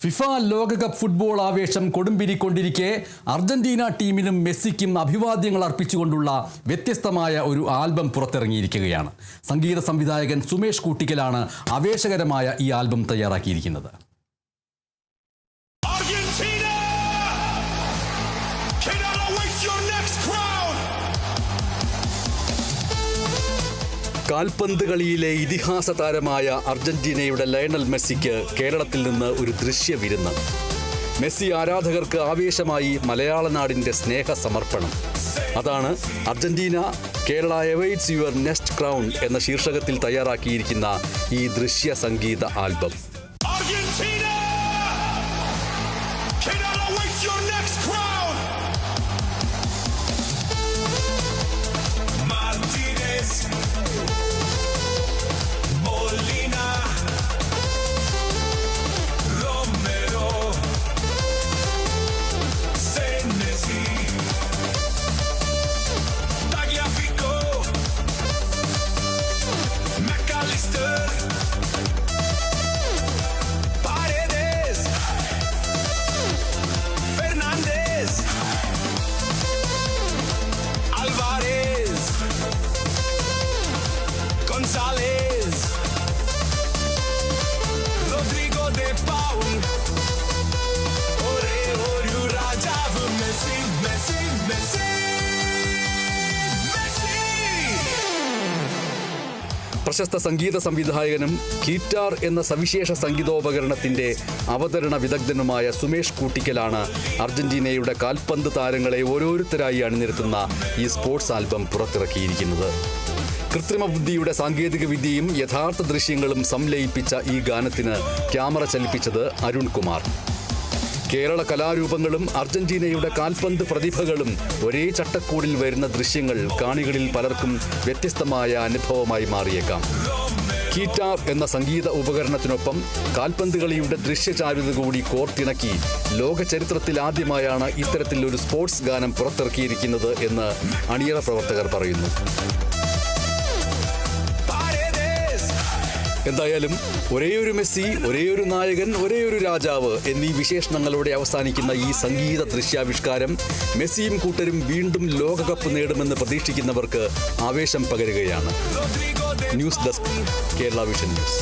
FIFA ലോകകപ്പ് football ആവേശം കൊടുമ്പിരിക്കൊണ്ടിരിക്കെ Argentina ടീമിനും മെസ്സിക്കും അഭിവാദ്യങ്ങൾ അർപ്പിച്ചുകൊണ്ടുള്ള വ്യത്യസ്തമായ ഒരു ആൽബം പുറത്തിറങ്ങിയിരിക്കുകയാണ്. സംഗീത സംവിധായകൻ സുമേഷ് കൂട്ടിക്കലാണ് ആവേശകരമായ ഈ ആൽബം തയ്യാറാക്കിയിരിക്കുന്നത്. കാൽപന്ത് കളിയിലെ ഇതിഹാസ താരമായ അർജന്റീനയുടെ ലയണൽ മെസ്സിക്ക് കേരളത്തിൽ നിന്ന് ഒരു ദൃശ്യവിരുന്ന്. മെസ്സി ആരാധകർക്ക് ആവേശമായി മലയാള നാടിൻ്റെ സ്നേഹ സമർപ്പണം. അതാണ് Argentina Kerala awaits your next crown എന്ന ശീർഷകത്തിൽ തയ്യാറാക്കിയിരിക്കുന്ന ഈ ദൃശ്യ സംഗീത ആൽബം. പ്രശസ്ത സംഗീത സംവിധായകനും ഗിറ്റാർ എന്ന സവിശേഷ സംഗീതോപകരണത്തിൻ്റെ അവതരണ വിദഗ്ധനുമായ സുമേഷ് കൂട്ടിക്കലാണ് അർജന്റീനയുടെ കാൽപന്ത് താരങ്ങളെ ഓരോരുത്തരായി അണിനിരത്തുന്ന ഈ സ്പോർട്സ് ആൽബം പുറത്തിറക്കിയിരിക്കുന്നത്. കൃത്രിമ ബുദ്ധിയുടെ സാങ്കേതിക വിദ്യയും യഥാർത്ഥ ദൃശ്യങ്ങളും സംലയിപ്പിച്ച ഈ ഗാനത്തിന് ക്യാമറ ചലിപ്പിച്ചത് അരുൺ കുമാർ. കേരള കലാരൂപങ്ങളും അർജന്റീനയുടെ കാൽപന്ത് പ്രതിഭകളും ഒരേ ചട്ടക്കൂടിൽ വരുന്ന ദൃശ്യങ്ങൾ കാണികളിൽ പലർക്കും വ്യത്യസ്തമായ അനുഭവമായി മാറിയേക്കാം. ഗിറ്റാർ എന്ന സംഗീത ഉപകരണത്തിനൊപ്പം കാൽപന്ത് കളിയുടെ ദൃശ്യചാരുത കൂടി കോർത്തിണക്കി ലോക ചരിത്രത്തിൽ ആദ്യമായാണ് ഇത്തരത്തിലൊരു സ്പോർട്സ് ഗാനം പുറത്തിറക്കിയിരിക്കുന്നത് എന്ന് അണിയറ പ്രവർത്തകർ പറയുന്നു. എന്തായാലും ഒരേയൊരു മെസ്സി, ഒരേയൊരു നായകൻ, ഒരേയൊരു രാജാവ് എന്നീ വിശേഷണങ്ങളോടെ അവസാനിക്കുന്ന ഈ സംഗീത ദൃശ്യാവിഷ്കാരം മെസ്സിയും കൂട്ടരും വീണ്ടും ലോകകപ്പ് നേടുമെന്ന് പ്രതീക്ഷിക്കുന്നവർക്ക് ആവേശം പകരുകയാണ്. News desk, Kerala vision news.